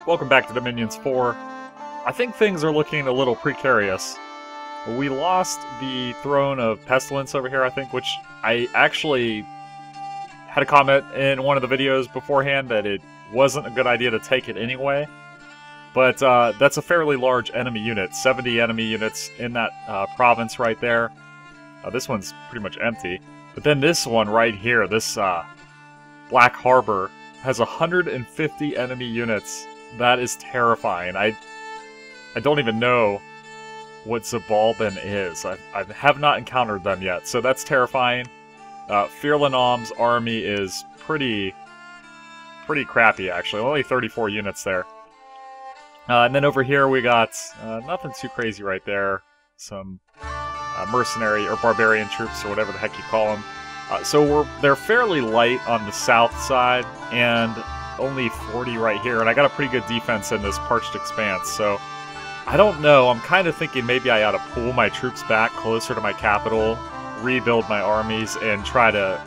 Welcome back to Dominions 4. I think things are looking a little precarious. We lost the Throne of Pestilence over here, I think, which I actually had a comment in one of the videos beforehand that it wasn't a good idea to take it anyway. But that's a fairly large enemy unit, 70 enemy units in that province right there. This one's pretty much empty. But then this one right here, this Black Harbor, has 150 enemy units. That is terrifying. I don't even know what Zabalban is. I have not encountered them yet, so that's terrifying. Firlanam's army is pretty crappy, actually. Only 34 units there. And then over here we got nothing too crazy right there. Some mercenary or barbarian troops, or whatever the heck you call them. So they're fairly light on the south side, and only 40 right here. And I got a pretty good defense in this Parched Expanse, so I don't know. I'm kind of thinking maybe I ought to pull my troops back closer to my capital, rebuild my armies, and try to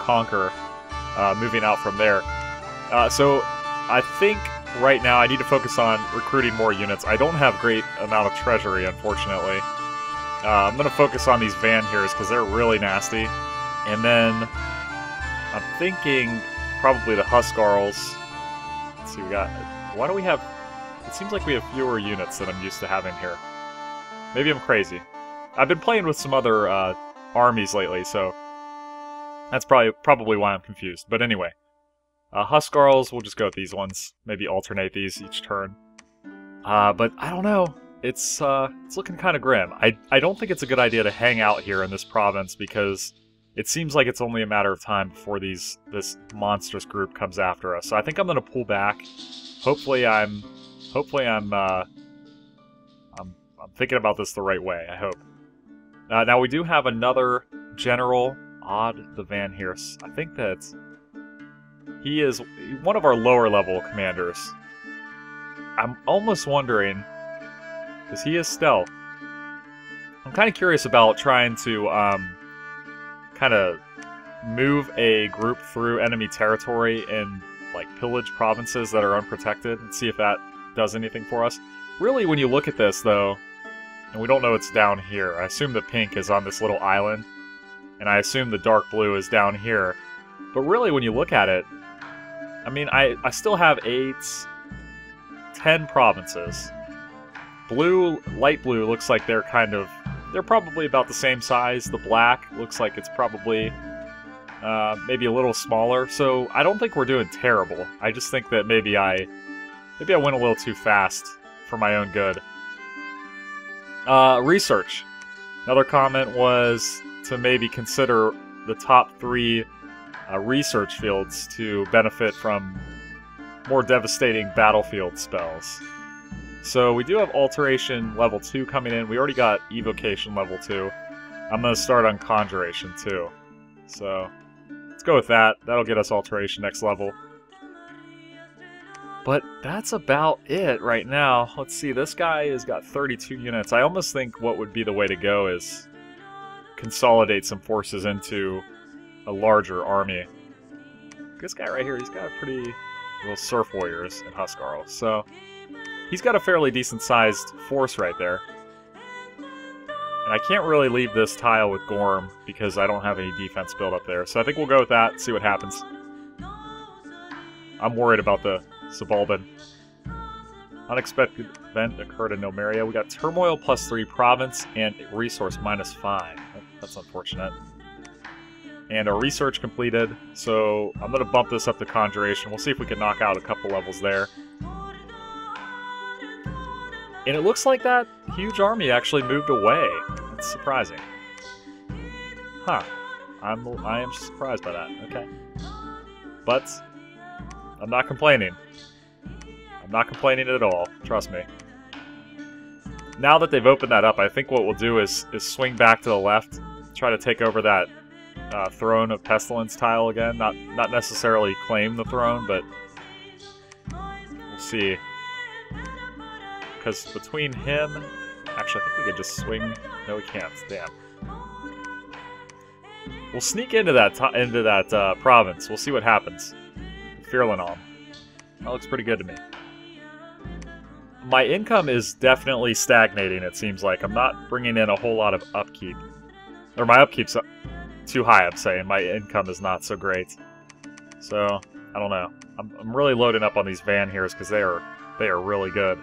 conquer, moving out from there. So I think right now I need to focus on recruiting more units. I don't have great amount of treasury, unfortunately. I'm going to focus on these Vanhears because they're really nasty. And then I'm thinking probably the Huskarls. Let's see, we got... Why do we have... It seems like we have fewer units than I'm used to having here. Maybe I'm crazy. I've been playing with some other armies lately, so that's probably why I'm confused. But anyway, Huskarls, we'll just go with these ones. Maybe alternate these each turn. But I don't know. It's looking kind of grim. I don't think it's a good idea to hang out here in this province because it seems like it's only a matter of time before this monstrous group comes after us. So I think I'm going to pull back. Hopefully I'm thinking about this the right way, I hope. Now we do have another general, Odd the Vanhears. I think that he is one of our lower level commanders. I'm almost wondering, because he is stealth. I'm kind of curious about trying to kind of move a group through enemy territory and like pillage provinces that are unprotected and see if that does anything for us. Really, when you look at this though, and we don't know it's down here, I assume the pink is on this little island, and I assume the dark blue is down here. But really, when you look at it, I mean, I still have 10 provinces. Blue, light blue looks like they're probably about the same size. The black looks like it's probably maybe a little smaller. So I don't think we're doing terrible. I just think that maybe I went a little too fast for my own good. Research. Another comment was to maybe consider the top 3 research fields to benefit from more devastating battlefield spells. So we do have Alteration level 2 coming in. We already got Evocation level 2. I'm going to start on Conjuration too. So let's go with that. That'll get us Alteration next level. But that's about it right now. Let's see, this guy has got 32 units. I almost think what would be the way to go is consolidate some forces into a larger army. This guy right here, he's got a pretty little Surf Warriors and Huskarls. So he's got a fairly decent-sized force right there. And I can't really leave this tile with Gorm because I don't have any defense built up there. So I think we'll go with that, see what happens. I'm worried about the Zabalban. Unexpected event occurred in Nomeria. We got Turmoil +3 province and Resource -5. That's unfortunate. And our research completed, so I'm going to bump this up to Conjuration. We'll see if we can knock out a couple levels there. And it looks like that huge army actually moved away. That's surprising. Huh. I am surprised by that. Okay. But I'm not complaining. I'm not complaining at all. Trust me. Now that they've opened that up, I think what we'll do is swing back to the left, try to take over that Throne of Pestilence tile again. Not necessarily claim the throne, but we'll see. Because between him... Actually, I think we could just swing... No, we can't. Damn. We'll sneak into that province. We'll see what happens. Firlanam. That looks pretty good to me. my income is definitely stagnating, it seems like. I'm not bringing in a whole lot of upkeep. Or my upkeep's too high, I'm saying. My income is not so great. So, I don't know. I'm really loading up on these Vanheims because they are really good.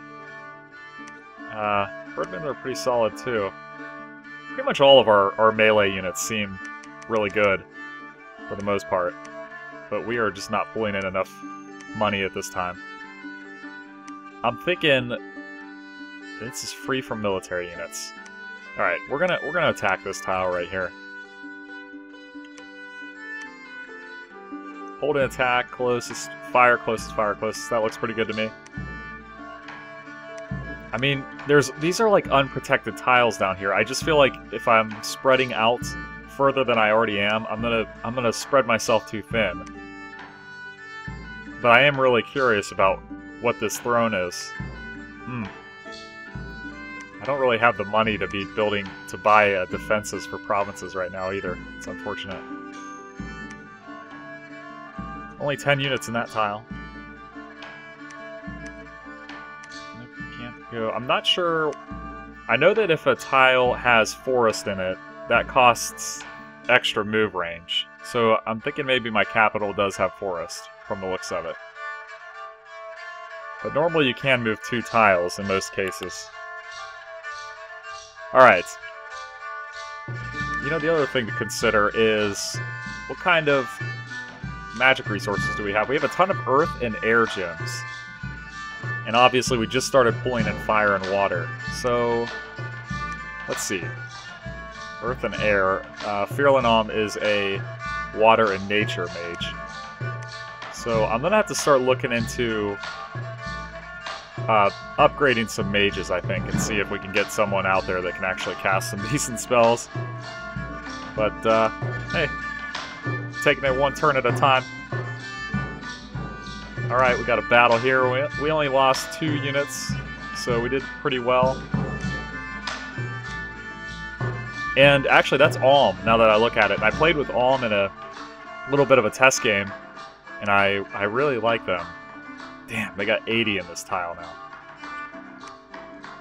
Birdmen are pretty solid too. Pretty much all of our melee units seem really good for the most part. But we are just not pulling in enough money at this time. I'm thinking this is free from military units. Alright, we're gonna attack this tile right here. Hold an attack, closest, fire, closest, fire, closest. That looks pretty good to me. I mean, these are like unprotected tiles down here. I just feel like if I'm spreading out further than I already am, I'm gonna spread myself too thin. But I am really curious about what this throne is. I don't really have the money to be building to buy defenses for provinces right now either. It's unfortunate. Only 10 units in that tile. Can't go. I'm not sure. I know that if a tile has forest in it, that costs extra move range. So I'm thinking maybe my capital does have forest from the looks of it. But normally you can move 2 tiles in most cases. Alright. You know, the other thing to consider is what kind of magic resources do we have? We have a ton of earth and air gems. And obviously we just started pulling in fire and water. So, let's see. Earth and air. Firlanam is a water and nature mage. So I'm gonna have to start looking into upgrading some mages, I think, and see if we can get someone out there that can actually cast some decent spells. But, hey, taking it one turn at a time. Alright, we got a battle here. We only lost 2 units, so we did pretty well. And actually, that's Alm, now that I look at it. And I played with Alm in a little bit of a test game, and I really like them. Damn, they got 80 in this tile now.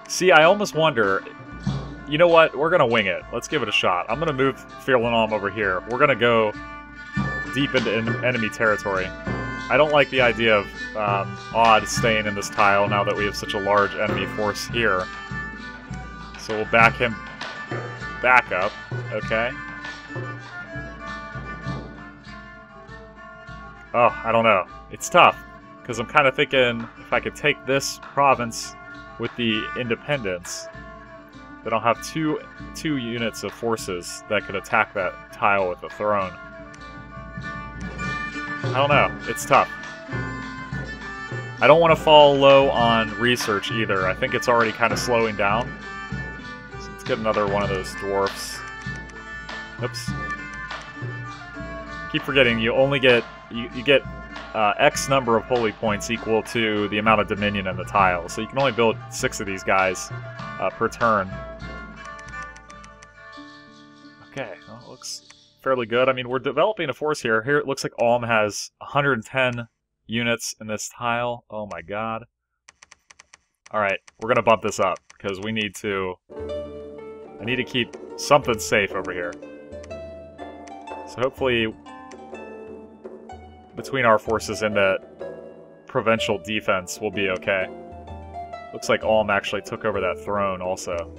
See, I almost wonder... You know what? We're going to wing it. Let's give it a shot. I'm going to move Firlanam over here. We're going to go deep into enemy territory. I don't like the idea of Odd staying in this tile now that we have such a large enemy force here. So we'll back him back up. Okay. Oh, I don't know. It's tough. Because I'm kind of thinking if I could take this province with the independence, then I'll have two units of forces that could attack that tile with the throne. I don't know. It's tough. I don't want to fall low on research either. I think it's already kind of slowing down. So let's get another one of those dwarfs. Oops. Keep forgetting you only get you get X number of holy points equal to the amount of dominion in the tile. So you can only build 6 of these guys per turn. Okay, well, it looks fairly good. I mean, we're developing a force here. Here it looks like Alm has 110 units in this tile. Oh my god. Alright, we're gonna bump this up, because we need to... I need to keep something safe over here. So hopefully, between our forces and the provincial defense, we'll be okay. Looks like Alm actually took over that throne also.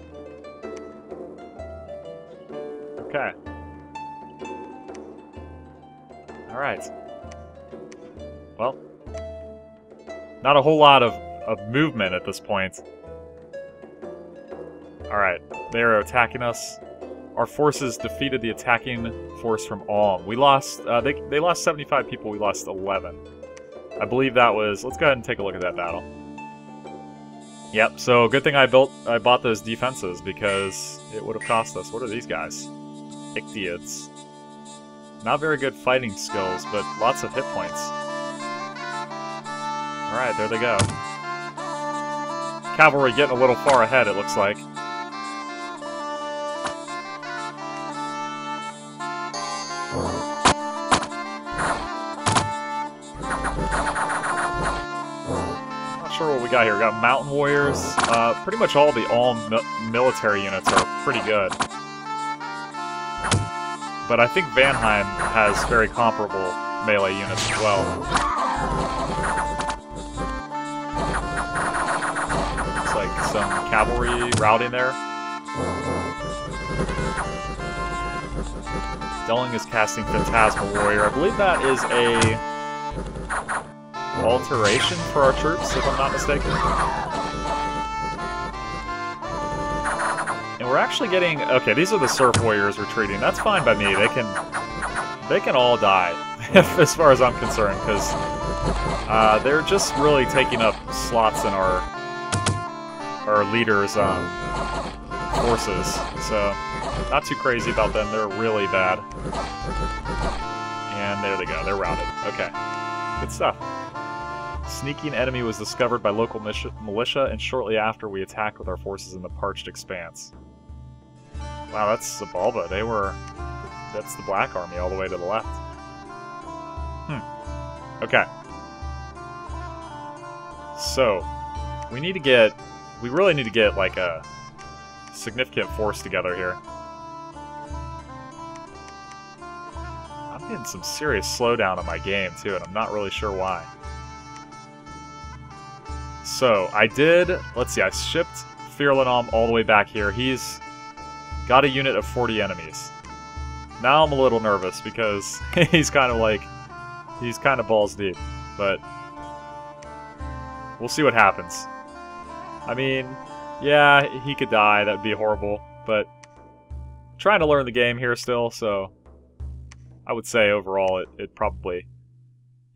Okay. Alright. Well, not a whole lot of movement at this point. Alright, they are attacking us. Our forces defeated the attacking force from Alm. We lost, they lost 75 people, we lost 11. I believe that was, let's go ahead and take a look at that battle. Yep, so good thing I bought those defenses, because it would have cost us. What are these guys? Ictiots. Not very good fighting skills, but lots of hit points. Alright, there they go. Cavalry getting a little far ahead, it looks like. Not sure what we got here? We got mountain warriors. Pretty much all the military units are pretty good. But I think Vanheim has very comparable melee units as well. Looks like some cavalry routing there. Delling is casting Phantasmal Warrior. I believe that is a alteration for our troops, if I'm not mistaken. And we're actually getting... Okay, these are the Surf Warriors retreating. That's fine by me. They can all die, as far as I'm concerned, because they're just really taking up slots in our leaders' forces. So, not too crazy about them. They're really bad. And there they go. They're routed. Okay. Good stuff. Sneaking enemy was discovered by local militia, and shortly after we attacked with our forces in the Parched Expanse. Wow, that's Zabalba. That's the Black Army all the way to the left. Okay. So, we really need to get, like, a significant force together here. I'm getting some serious slowdown in my game, too, and I'm not really sure why. So, let's see, I shipped Firlanam all the way back here. He's got a unit of 40 enemies. Now I'm a little nervous because he's kind of balls deep, but we'll see what happens. I mean, yeah, he could die, that'd be horrible, but I'm trying to learn the game here still, so I would say overall it probably,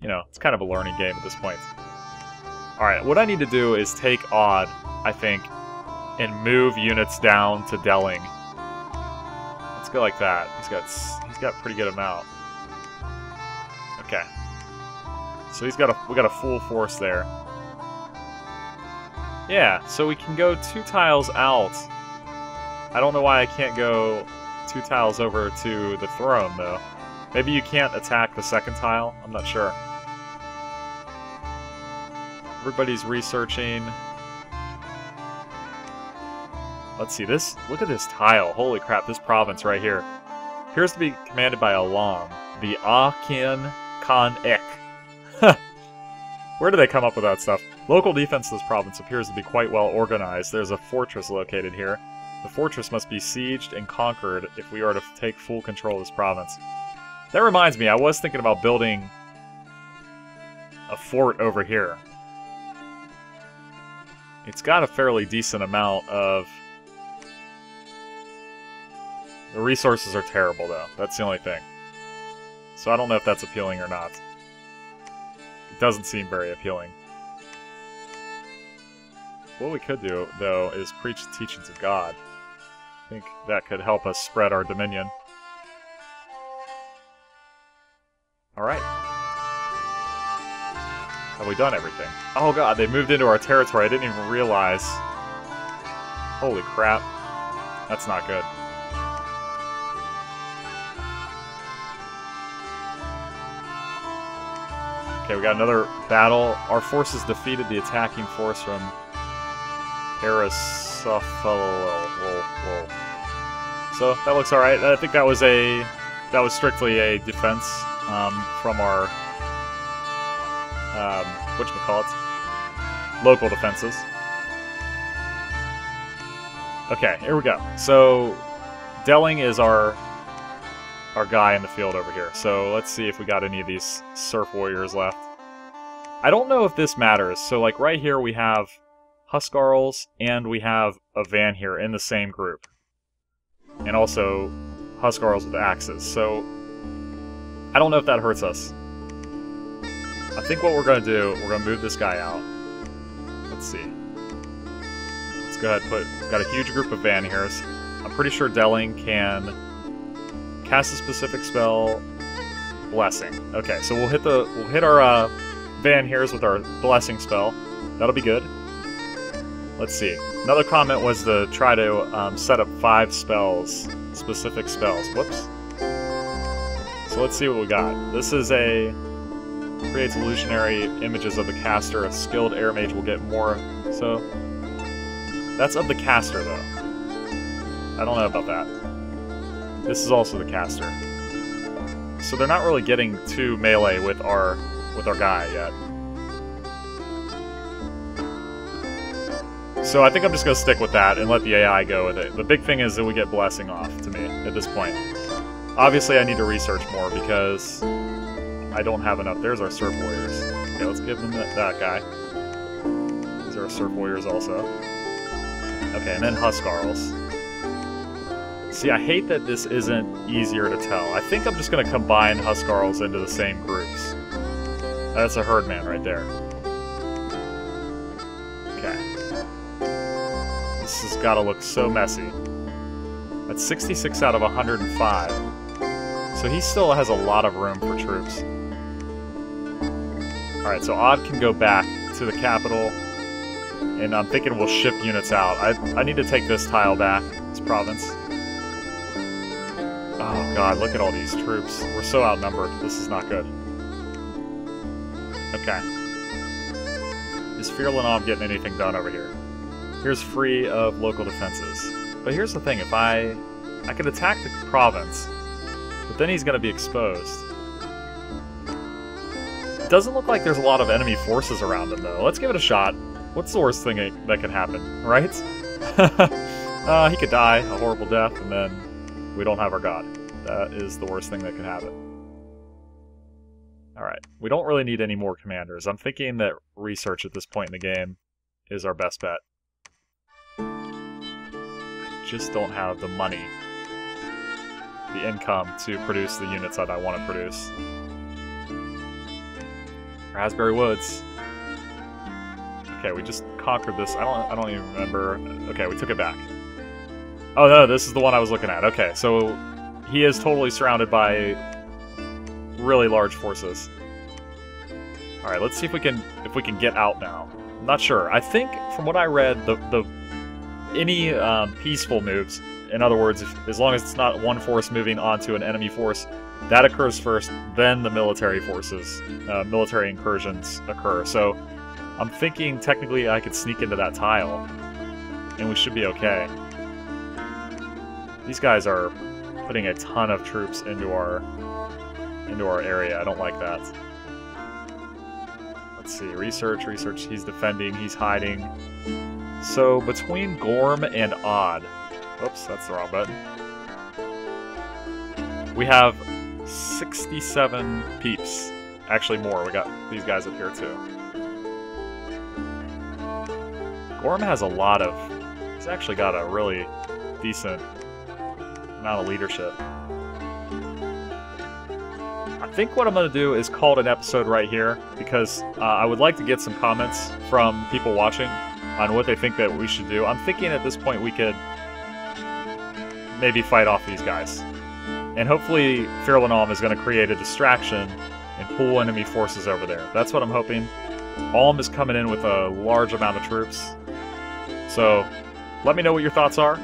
it's kind of a learning game at this point. Alright, what I need to do is take Odd, I think, and move units down to Delling. Let's go like that. He's got a pretty good amount. Okay. So we got a full force there. Yeah, so we can go 2 tiles out. I don't know why I can't go 2 tiles over to the throne, though. Maybe you can't attack the second tile? I'm not sure. Everybody's researching. Let's see, look at this tile. Holy crap, this province right here. Appears to be commanded by a Long, the Akin Khan Ek. Where do they come up with that stuff? Local defense of this province appears to be quite well organized. There's a fortress located here. The fortress must be sieged and conquered if we are to take full control of this province. That reminds me, I was thinking about building a fort over here. It's got a fairly decent amount of... The resources are terrible, though. That's the only thing. So I don't know if that's appealing or not. It doesn't seem very appealing. What we could do, though, is preach the teachings of God. I think that could help us spread our dominion. Alright. Have we done everything? Oh god, they moved into our territory. I didn't even realize. Holy crap. That's not good. Okay, we got another battle. Our forces defeated the attacking force from Aristophel. So that looks alright. I think that was strictly a defense from our whatchamacallit, local defenses. Okay, here we go. So Delling is our guy in the field over here. So let's see if we got any of these Surf Warriors left. I don't know if this matters. So like right here we have Huskarls and we have a Van here in the same group. And also Huskarls with axes. So I don't know if that hurts us. I think what we're going to do, we're going to move this guy out. Let's see. Let's go ahead and we've got a huge group of Van Heres. I'm pretty sure Delling can cast a specific spell, Blessing. Okay, so we'll hit our Van Heres with our Blessing spell. That'll be good. Let's see. Another comment was to try to set up 5 spells, specific spells. Whoops. So let's see what we got. This is a Creates illusionary images of the caster. A skilled air mage will get more. So, that's of the caster, though. I don't know about that. This is also the caster. So they're not really getting too melee with our guy yet. So I think I'm just going to stick with that and let the AI go with it. The big thing is that we get blessing off to me at this point. Obviously I need to research more because I don't have enough. There's our surf warriors. Okay, let's give them that guy. These are our surf warriors also. Okay, and then Huskarls. See, I hate that this isn't easier to tell. I think I'm just going to combine Huskarls into the same groups. That's a herdman right there. Okay. This has got to look so messy. That's 66 out of 105. So he still has a lot of room for troops. Alright, so Odd can go back to the capital. And I'm thinking we'll ship units out. I need to take this tile back, this province. Oh god, look at all these troops. We're so outnumbered. This is not good. Okay. Is Firlanov getting anything done over here? Here's free of local defenses. But here's the thing, if I could attack the province, but then he's going to be exposed. It doesn't look like there's a lot of enemy forces around him, though. Let's give it a shot. What's the worst thing that could happen, right? He could die a horrible death, and then we don't have our god. That is the worst thing that could happen. Alright, we don't really need any more commanders. I'm thinking that research at this point in the game is our best bet. I just don't have the money, the income to produce the units that I want to produce. Raspberry Woods. Okay, we just conquered this. I don't even remember. Okay, we took it back. Oh no, this is the one I was looking at. Okay, so he is totally surrounded by really large forces. All right, let's see if we can get out now. I'm not sure. I think from what I read, any peaceful moves, in other words, as long as it's not one force moving onto an enemy force, that occurs first. Then the military forces, military incursions occur. So I'm thinking technically I could sneak into that tile, and we should be okay. These guys are putting a ton of troops into our area. I don't like that. Let's see. Research. He's defending. He's hiding. So between Gorm and Odd, oops, that's the wrong button. We have 67 peeps. Actually more. We got these guys up here too. Gorm has a lot of. He's actually got a really decent amount of leadership. I think what I'm going to do is call it an episode right here, because I would like to get some comments from people watching on what they think that we should do. I'm thinking at this point we could maybe fight off these guys. And hopefully Firlanov is going to create a distraction and pull enemy forces over there. That's what I'm hoping. Alm is coming in with a large amount of troops. So let me know what your thoughts are.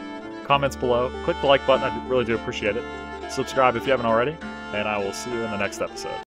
Comments below. Click the like button. I really do appreciate it. Subscribe if you haven't already. And I will see you in the next episode.